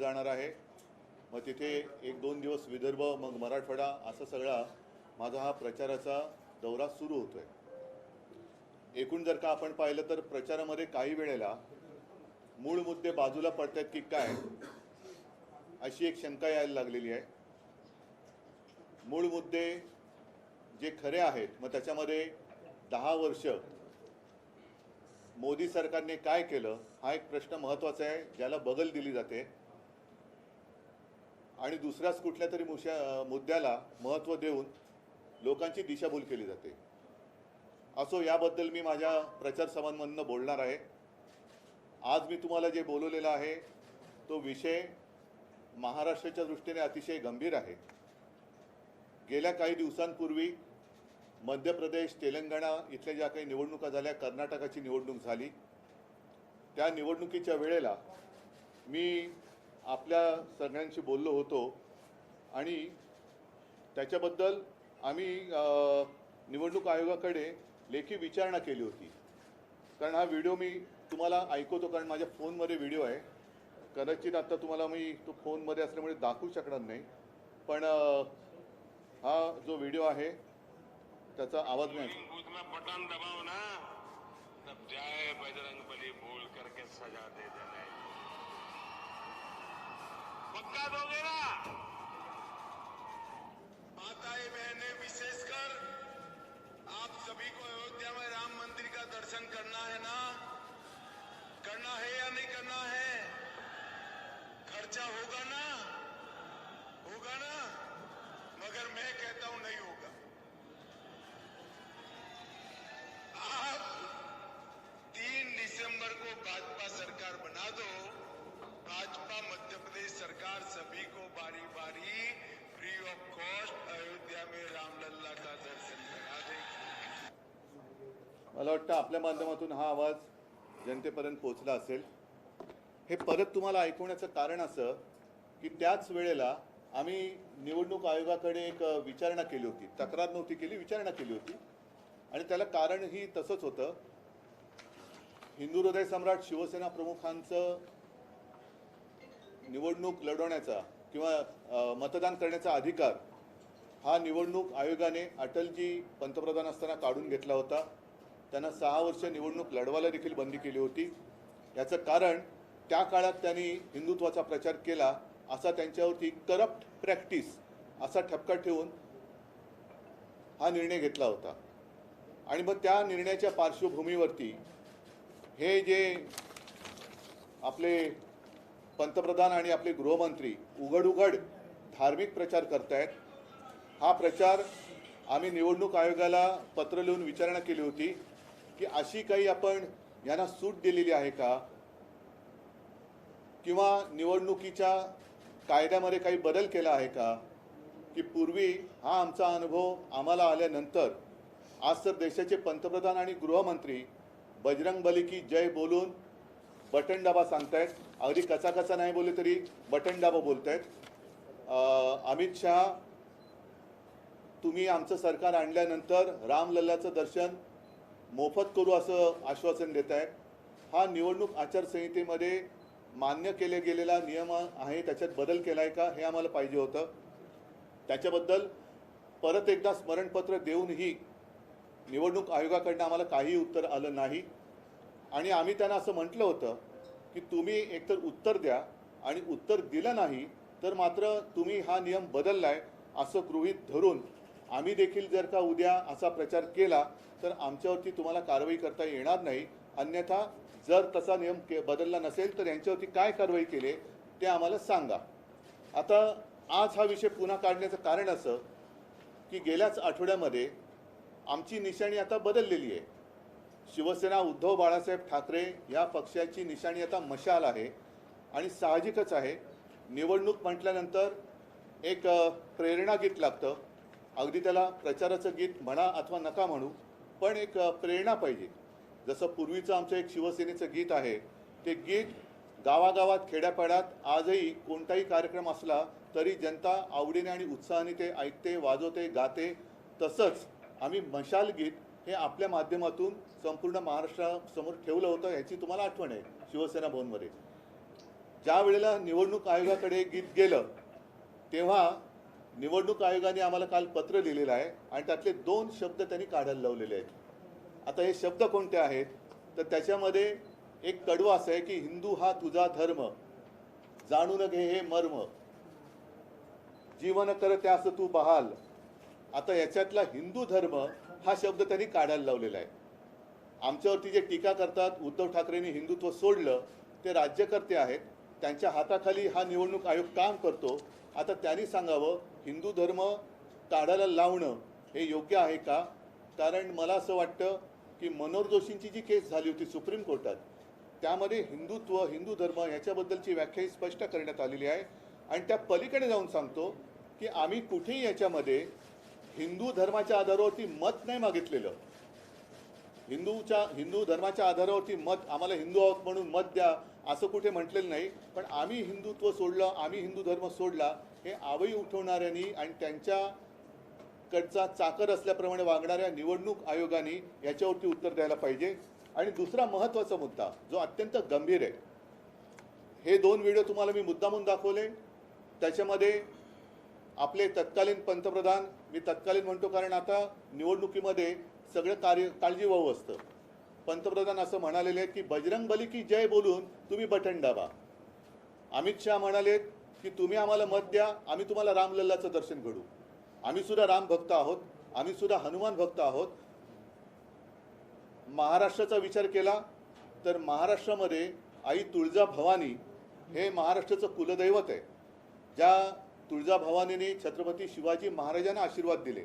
जाणार आहे। मग तिथे 1-2 दिवस विदर्भ, मग मराठवाडा असा सगळा माझा हा प्रचाराचा दौरा सुरू होतो आहे। एकूण जर का आपण पाहिलं तर प्रचारामध्ये काही वेळेला मूळ मुद्दे बाजूला पडत आहेत की काय अशी एक शंका यायला लागलेली आहे। मूळ मुद्दे जे खरे आहेत, मग त्याच्यामध्ये 10 वर्ष मोदी सरकारने काय केलं हा एक प्रश्न महत्त्वाचा आहे, ज्याला बगल दिली जाते आणि दुसऱ्याच कुठल्या तरी मुद्द्याला महत्त्व देऊन लोकांची दिशाभूल केली जाते। असो, याबद्दल मी माझ्या प्रचार सभांमधून बोलणार आहे। आज मी तुम्हाला जे बोलवलेलं आहे तो विषय महाराष्ट्राच्या दृष्टीने अतिशय गंभीर आहे। गेल्या काही दिवसांपूर्वी मध्य प्रदेश, तेलंगणा इथल्या ज्या काही निवडणुका झाल्या, कर्नाटकाची निवडणूक झाली, त्या निवडणुकीच्या वेळेला मी आपल्या सगळ्यांशी बोललो होतो आणि त्याच्याबद्दल आम्ही निवडणूक आयोगाकडे लेखी विचारणा केली होती। कारण हा व्हिडिओ मी तुम्हाला ऐकवतो, कारण माझ्या फोनमध्ये व्हिडिओ आहे। कदाचित आता तुम्हाला मी तो फोनमध्ये असल्यामुळे दाखवू शकणार नाही, पण हा जो व्हिडिओ आहे त्याचा आवाज मी बूथ में बटन दबाओ ना, तब जय बजरंग बली बोल करके सजा दे देना। पक्का दोगे ना? माताएं बहनें, विशेषकर आप सभी को अयोध्या में राम मंदिर का दर्शन करना है ना? करना है या नहीं करना है? खर्चा होगा ना? होगा ना? मगर मैं कहता हूं नहीं होगा। आप 3 दिसंबर को भाजपा सरकार बना दो। भाजपा मध्य प्रदेश सरकार सभी को बारी बारी फ्री ऑफ कॉस्ट अयोध्या में रामलल्ला का दर्शन करा देगी। मला वाटतं आपल्या माध्यमातून हा आवाज जनतेपर्यंत पोहोचला असेल। हे परत तुम्हाला ऐकवण्याचं कारण असं की त्याच वेळेला आम्ही निवडणूक आयोगाकडे एक विचारणा केली होती, तक्रार नव्हती केली, विचारणा केली होती आणि त्याला कारणही तसंच होतं। हिंदू हृदय सम्राट शिवसेना प्रमुखांचं निवडणूक लढवण्याचा किंवा मतदान करण्याचा अधिकार हा निवडणूक आयोगाने अटलजी पंतप्रधान असताना काढून घेतला होता। त्यांना 6 वर्ष निवडणूक लढवायला देखील बंदी केली होती। याचं कारण त्या काळात त्यांनी हिंदुत्वाचा प्रचार केला असा त्यांच्यावरती करप्ट प्रॅक्टिस असा ठपका ठेवून हा निर्णय घेतला होता। आणि मग त्या निर्णयाच्या पार्श्वभूमीवरती हे जे आपले पंतप्रधान आणि आपले गृहमंत्री उघड धार्मिक प्रचार करतायत, हा प्रचार आम्ही निवडणूक आयोगाला पत्र लिहून विचारणा केली होती की अशी काही आपण यांना सूट दिलेली आहे का, किंवा निवडणुकीच्या कायद्यामध्ये काही बदल केला आहे का, की पूर्वी हा आमचा अनुभव आम्हाला आल्यानंतर आज तर देशाचे पंतप्रधान आणि गृहमंत्री बजरंग बली की जय बोलून बटन दाबा सांगतायत। अगदी कचा नाही बोलले तरी बटन दाबा बोलतायत। अमित शहा, तुम्ही आमचं सरकार आणल्यानंतर रामलल्लाचं दर्शन मोफत करू असं आश्वासन देत आहेत। हा निवडणूक आचारसंहितेमध्ये मान्य केले गेलेला नियम आहे, त्याच्यात बदल केला आहे का हे आम्हाला पाहिजे होतं। त्याच्याबद्दल परत एकदा स्मरणपत्र देऊनही निवडणूक आयोगाकडनं आम्हाला काही उत्तर आलं नाही आणि आम्ही त्यांना असं म्हटलं होतं की तुम्ही एकतर उत्तर द्या आणि उत्तर दिलं नाही तर मात्र तुम्ही हा नियम बदलला आहे असं गृहीत धरून आम्ही देखील जर का उद्या असा प्रचार केला तर आमच्यावरती तुम्हाला कारवाई करता येणार नाही, अन्यथा जर तसा नियम बदलला नसेल तर यांच्यावरती काय कारवाई केली ते आम्हाला सांगा। आता आज हा विषय पुन्हा काढण्याचं कारण असं की गेल्याच आठवड्यामध्ये आमची निशाणी आता बदललेली आहे। शिवसेना उद्धव बाळासाहेब ठाकरे या पक्षाची निशाणी आता मशाल आहे आणि साहजिकच आहे, निवडणूक म्हटल्यानंतर एक प्रेरणा गीत लागतं। अगदी त्याला प्रचाराचं गीत म्हणा अथवा नका म्हणू, पण एक प्रेरणा पाहिजे। जसं पूर्वीचं आमचं एक शिवसेनेचं गीत आहे, ते गीत गावागावात खेड्यापाड्यात आजही कोणताही कार्यक्रम असला तरी जनता आवडीने आणि उत्साहाने ते ऐकते, वाजवते, गाते। तसंच आम्ही मशाल गीत हे आपल्या माध्यमातून संपूर्ण महाराष्ट्रासमोर ठेवलं होतं, याची तुम्हाला आठवण आहे शिवसेना भवनमध्ये। ज्या वेळेला निवडणूक आयोगाकडे गीत गेलं तेव्हा निवडणूक आयोगाने आम्हाला काल पत्र लिहिलेलं आहे आणि त्यातले 2 शब्द त्यांनी काढायला लावलेले आहेत. आता हे शब्द कोणते आहेत तर त्याच्यामध्ये एक कडवं असं आहे की हिंदू हा तुझा धर्म, जाणून घे हे मर्म, जीवन कर त्यास तू बहाल. आता याच्यातला हिंदू धर्म हा शब्द त्यांनी काढायला लावलेला आहे. आमच्यावरती जे टीका करतात उद्धव ठाकरेंनी हिंदुत्व सोडलं, ते राज्यकर्ते आहेत, त्यांच्या हाताखाली हा निवडणूक आयोग काम करतो. आता त्यांनी सांगावं हिंदू धर्म काढायला लावणं हे योग्य आहे का? कारण मला असं वाटतं की मनोहर जोशींची जी केस झाली होती सुप्रीम कोर्टात, त्यामध्ये हिंदुत्व हिंदू धर्म याच्याबद्दलची व्याख्या ही स्पष्ट करण्यात आलेली आहे. आणि त्या पलीकडे जाऊन सांगतो की आम्ही कुठेही याच्यामध्ये हिंदू धर्माच्या आधारावरती मत नाही मागितलेलं. हिंदू धर्माच्या आधारावरती मत, आम्हाला हिंदू आहोत म्हणून मत द्या असं कुठे म्हटलेलं नाही. पण आम्ही हिंदुत्व सोडलं, आम्ही हिंदू धर्म सोडला हे आवई उठवणाऱ्यांनी आणि त्यांच्याकडचा चाकर असल्याप्रमाणे वागणाऱ्या निवडणूक आयोगाने याच्यावरती उत्तर द्यायला पाहिजे. आणि दुसरा महत्त्वाचा मुद्दा जो अत्यंत गंभीर आहे, हे 2 व्हिडिओ तुम्हाला मी मुद्दामून दाखवले. त्याच्यामध्ये आपले तत्कालीन पंतप्रधान, मी तत्कालीन म्हणतो कारण आता निवडणुकीमध्ये सगळं काळजीवाहू असतं, पंतप्रधान असं म्हणालेले आहेत की बजरंगबली की जय बोलून तुम्ही बटन दाबा. अमित शहा म्हणालेत की तुम्ही आम्हाला मत द्या, आम्ही तुम्हाला रामलल्लाचं दर्शन घडू. आम्ही सुद्धा राम भक्त आहोत, आम्ही सुद्धा हनुमान भक्त आहोत. महाराष्ट्राचा विचार केला तर महाराष्ट्रामध्ये आई तुळजाभवानी हे महाराष्ट्राचं कुलदैवत आहे. ज्या तुळजाभवानीने छत्रपती शिवाजी महाराजांना आशीर्वाद दिले,